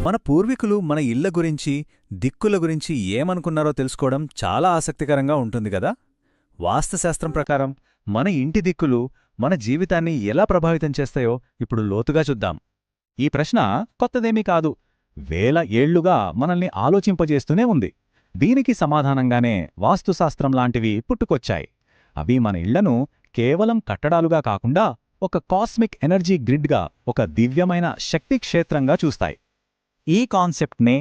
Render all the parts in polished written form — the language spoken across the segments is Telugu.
మన పూర్వీకులు మన ఇళ్ల గురించి, దిక్కుల గురించి ఏమనుకున్నారో తెలుసుకోవడం చాలా ఆసక్తికరంగా ఉంటుంది గదా. వాస్తుశాస్త్రం ప్రకారం మన ఇంటి దిక్కులు మన జీవితాన్ని ఎలా ప్రభావితం చేస్తాయో ఇప్పుడు లోతుగా చూద్దాం. ఈ ప్రశ్న కొత్తదేమీ కాదు, వేల ఏళ్లుగా మనల్ని ఆలోచింపజేస్తూనే ఉంది. దీనికి సమాధానంగానే వాస్తుశాస్త్రం లాంటివి పుట్టుకొచ్చాయి. అవి మన ఇళ్లను కేవలం కట్టడాలుగా కాకుండా ఒక కాస్మిక్ ఎనర్జీ గ్రిడ్గా, ఒక దివ్యమైన శక్తి క్షేత్రంగా చూస్తాయి. ఈ కాన్సెప్ట్నే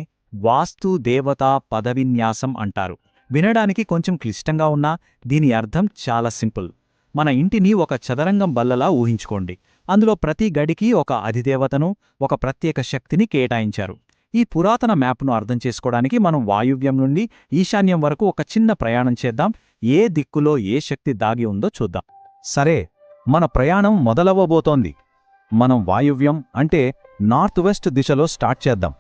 వాస్తు దేవతా పదవిన్యాసం అంటారు. వినడానికి కొంచెం క్లిష్టంగా ఉన్నా దీని అర్థం చాలా సింపుల్. మన ఇంటిని ఒక చదరంగం బల్లలా ఊహించుకోండి. అందులో ప్రతి గడికి ఒక అధిదేవతను, ఒక ప్రత్యేక శక్తిని కేటాయించారు. ఈ పురాతన మ్యాప్ను అర్థం చేసుకోవడానికి మనం వాయువ్యం నుండి ఈశాన్యం వరకు ఒక చిన్న ప్రయాణం చేద్దాం. ఏ దిక్కులో ఏ శక్తి దాగి ఉందో చూద్దాం. సరే, మన ప్రయాణం మొదలవ్వబోతోంది. మనం వాయువ్యం అంటే నార్త్ వెస్ట్ దిశలో స్టార్ట్ చేద్దాం.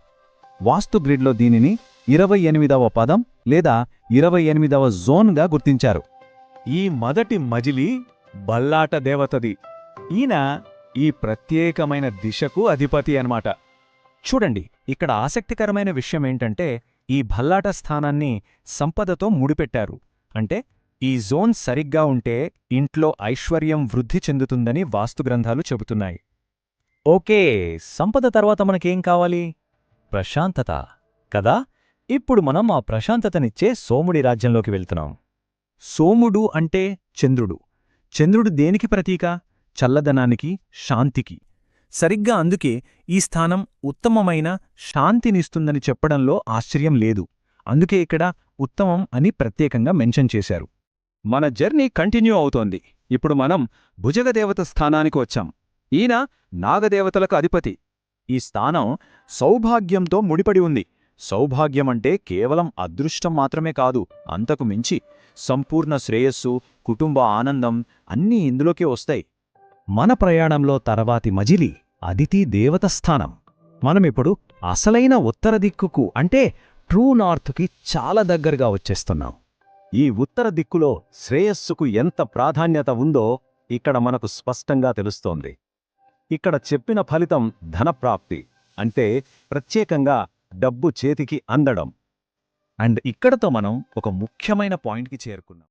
వాస్తు గ్రిడ్లో దీనిని 28వ పదం లేదా 28వ జోన్గా గుర్తించారు. ఈ మొదటి మజిలీ బల్లాట దేవతది. ఈయన ఈ ప్రత్యేకమైన దిశకు అధిపతి అన్నమాట. చూడండి, ఇక్కడ ఆసక్తికరమైన విషయమేంటంటే ఈ భల్లాట స్థానాన్ని సంపదతో ముడిపెట్టారు. అంటే ఈ జోన్ సరిగ్గా ఉంటే ఇంట్లో ఐశ్వర్యం వృద్ధి చెందుతుందని వాస్తుగ్రంథాలు చెబుతున్నాయి. ఓకే, సంపద తర్వాత మనకేం కావాలి? ప్రశాంతత కదా. ఇప్పుడు మనం ఆ ప్రశాంతతనిచ్చే సోముడి రాజ్యంలోకి వెళ్తున్నాం. సోముడు అంటే చంద్రుడు. చంద్రుడు దేనికి ప్రతీక? చల్లదనానికి, శాంతికి. సరిగ్గా అందుకే ఈ స్థానం ఉత్తమమైన శాంతినిస్తుందని చెప్పడంలో ఆశ్చర్యం లేదు. అందుకే ఇక్కడ ఉత్తమం అని ప్రత్యేకంగా మెన్షన్ చేశారు. మన జర్నీ కంటిన్యూ అవుతోంది. ఇప్పుడు మనం భుజగదేవత స్థానానికి వచ్చాం. ఈయన నాగదేవతలకు అధిపతి. ఈ స్థానం సౌభాగ్యంతో ముడిపడి ఉంది. సౌభాగ్యమంటే కేవలం అదృష్టం మాత్రమే కాదు, అంతకు మించి సంపూర్ణ శ్రేయస్సు, కుటుంబ ఆనందం అన్నీ ఇందులోకే వస్తాయి. మన ప్రయాణంలో తర్వాతి మజిలీ అదితి దేవత స్థానం. మనమిప్పుడు అసలైన ఉత్తర దిక్కుకు అంటే ట్రూ నార్త్కి చాలా దగ్గరగా వచ్చేస్తున్నాం. ఈ ఉత్తర దిక్కులో శ్రేయస్సుకు ఎంత ప్రాధాన్యత ఉందో ఇక్కడ మనకు స్పష్టంగా తెలుస్తోంది. ఇక్కడ చెప్పిన ఫలితం ధనప్రాప్తి, అంటే ప్రత్యేకంగా డబ్బు చేతికి అందడం. అండ్ ఇక్కడతో మనం ఒక ముఖ్యమైన పాయింట్కి చేరుకున్నాం.